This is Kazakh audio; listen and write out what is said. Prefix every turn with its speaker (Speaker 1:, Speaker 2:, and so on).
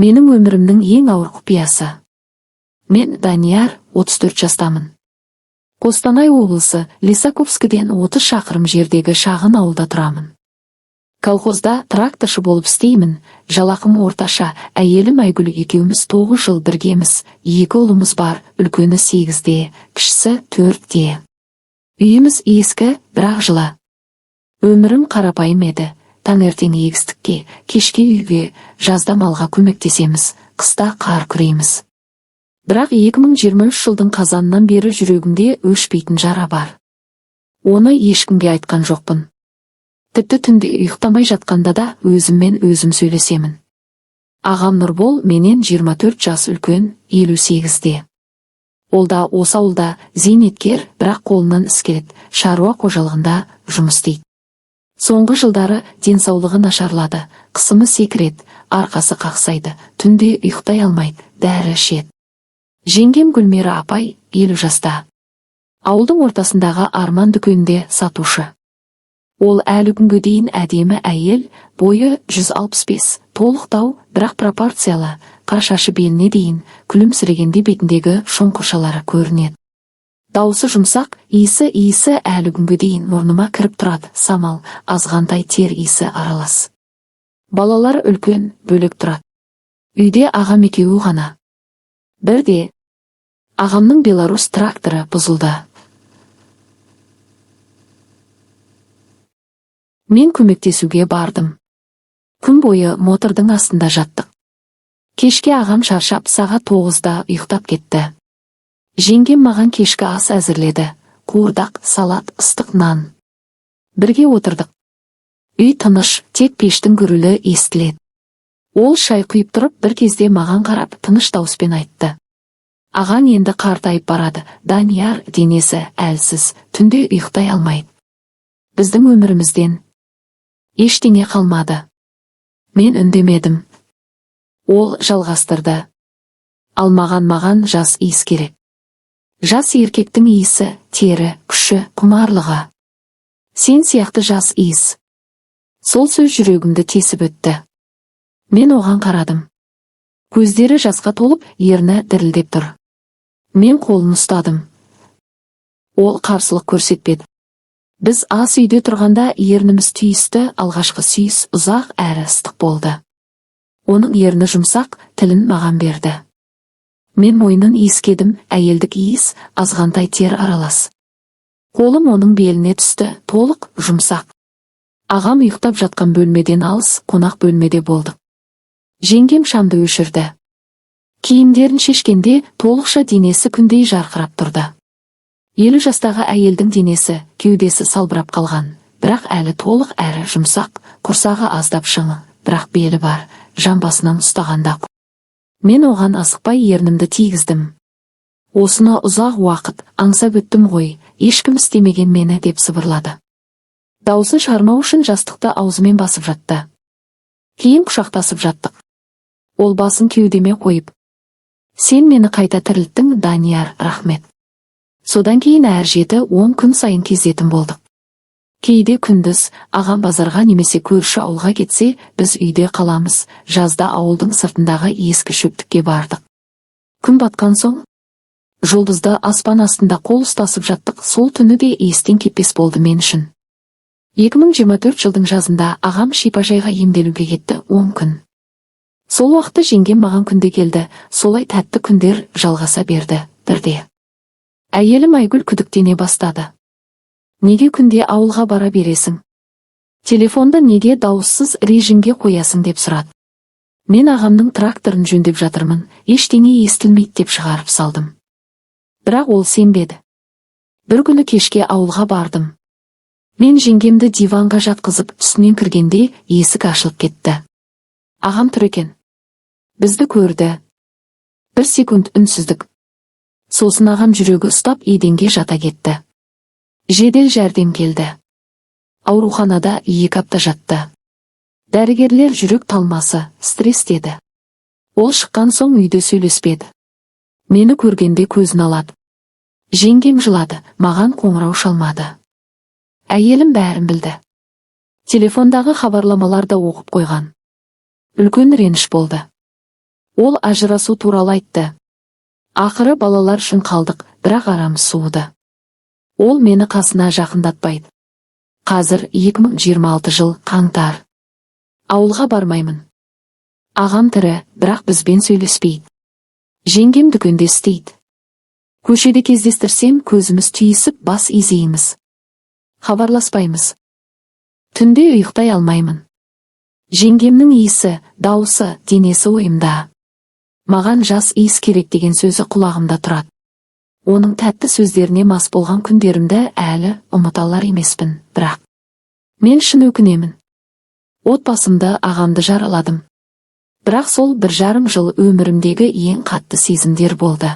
Speaker 1: Менің өмірімнің ең ауыр құпиясы. Мен Данияр, 34 жастамын. Қостанай облысы Лисаковскіден 30 шақырым жердегі шағын ауылда тұрамын. Колхозда тракторшы болып істеймін, жалақым орташа, әйелім Айгүл екеуміз 9 жыл біргеміз, 2 ұлымыз бар, үлкені 8-де, кішісі 4-де. Үйіміз ескі, бірақ жылы. Өмірім қарапайым еді, таңертең егістікке, кешке үйге, жазда малға көмектесеміз, қыста қар күрейміз. Бірақ 2023 жылдың қазанынан бері жүрегімде өшпейтін жара бар. Оны ешкімге айтқан жоқпын. Тіпті түнде ұйықтамай жатқанда да өзіммен өзім сөйлесемін. Ағам Нұрбол менен 24 жас үлкен, 58-де. Ол да осы ауылда зейнеткер, бірақ қолынан іс келеді, шаруа қожалығында жұмыс істейді. Соңғы жылдары денсаулығы нашарлады, қысымы секіреді, арқасы қақсайды, түнде ұйықтай алмайды, дәрі ішеді. Жеңгем Гүлмира апай 50 жаста. Ауылдың ортасындағы арман дүкенінде сатушы. Ол әлі күнге дейін әдемі әйел, бойы 165, толықтау, бірақ пропорциялы, қашашы беліне дейін, күлімсірегенде бетіндегі шоңқышалары көрінеді. Дауысы жұмсақ, иісі әлі күнге дейін мұрныма кіріп тұрады, самал, азғантай тер иісі аралас. Балалар үлкен, бөлек тұрады. Үйде ағам екеуі ғана. Бірде ағамның Беларусь тракторы бұзылды. Мен көмектесуге бардым. Күн бойы мотордың астында жаттық. Кешке ағам шаршап сағат 9-да ұйықтап кетті. Жеңгем маған кешкі ас әзірледі. Қуырдақ, салат, ыстық нан. Бірге отырдық. Үй тыныш, тек пештің гүрілі естіледі. Ол шай құйып тұрып бір кезде маған қарап тыныш дауыспен айтты. Ағаң енді қартайып барады, Данияр, денесі әлсіз, түнде ұйықтай алмайды. Біздің өмірімізден ештеңе қалмады. Мен үндемедім. Ол жалғастырды. Маған жас иіс керек. Жас еркектің иісі, тері, күші, құмарлығы. Сен сияқты жас иіс. Сол сөз жүрегімді тесіп өтті. Мен оған қарадым. Көздері жасқа толып, ерні дірілдеп тұр. Мен қолын ұстадым. Ол қарсылық көрсетпеді. Біз ас үйде тұрғанда ерніміз түйісті, алғашқы сүйіс ұзақ әрі ыстық болды. Оның ерні жұмсақ, тілін маған берді. Мен мойнын иіскедім, әйелдік иіс, азғантай тер аралас. Қолым оның беліне түсті, толық, жұмсақ. Ағам ұйықтап жатқан бөлмеден алыс, қонақ бөлмеде болдық. Жеңгем шамды өшірді. Киімдерін шешкенде толықша денесі күндей жарқырап тұрды. 50 жастағы әйелдің денесі, кеудесі салбырап қалған, бірақ әлі толық әрі жұмсақ, құрсағы аздап шыңы, бірақ белі бар, жамбасынан ұстағанда. Мен оған асықпай ернімді тигіздім. Осыны ұзақ уақыт аңсап өттім ғой, ешкім істемеген мені деп сыбырлады. Даусын шығармау үшін жастықты аузымен басып жатты. Кейін құшақтасып жаттық. Ол басын кеудеме қойып, сен мені қайта тірілттің, Данияр, рахмет. Содан кейін әр 7-10 күн сайын кездесетін болдық. Кейде күндіз ағам базарға немесе көрші ауылға кетсе, біз үйде қаламыз, жазда ауылдың сыртындағы ескі шөптікке бардық. Күн батқан соң, жұлдызды аспан астында қол ұстасып жаттық, сол түні де естен кетпес болды мен үшін. 2024 жылдың жазында ағам шипажайға емделуге кетті 10 күн. Сол уақытта жеңгем маған күнде келді, солай тәтті күндер жалғаса берді, бірде. Әйелім Айгүл күдіктене бастады. Неге күнде ауылға бара бересің? Телефонды неге дауыссыз режимге қоясың деп сұрады. Мен ағамның тракторын жөндеп жатырмын, ештеңе естілмейді деп шығарып салдым. Бірақ ол сенбеді. Бір күні кешке ауылға бардым. Мен жеңгемді диванға жатқызып үстінен кіргенде есік ашылып кетті. Ағам тұр екен. Бізді көрді. Бір секунд үнсіздік. Сосын ағам жүрегі ұстап еденге жата кетті. Жедел жәрдем келді. Ауруханада 2 апта жатты. Дәрігерлер жүрек талмасы, стресс деді. Ол шыққан соң үйде сөйлеспеді. Мені көргенде көзін алады. Жеңгем жылады, маған қоңырау шалмады. Әйелім бәрін білді. Телефондағы хабарламаларды оқып қойған. Үлкен реніш болды. Ол ажырасу туралы айтты. Ақыры балалар үшін қалдық, бірақ арамыз суыды. Ол мені қасына жақындатпайды. Қазір 2026 жыл қаңтар. Ауылға бармаймын. Ағам тірі, бірақ бізбен сөйлеспейді. Жеңгем дүкенде істейді. Көшеде кездестірсем, көзіміз түйісіп, бас изейміз. Хабарласпаймыз. Түнде ұйықтай алмаймын. Жеңгемнің иісі, дауысы, денесі ойымда. Маған жас иіс керек деген сөзі құлағымда тұрады. Оның тәтті сөздеріне мас болған күндерімді әлі ұмыта алар емеспін, бірақ мен шын өкінемін. Отбасымды, ағамды жараладым. Бірақ сол 1,5 жыл өмірімдегі ең қатты сезімдер болды.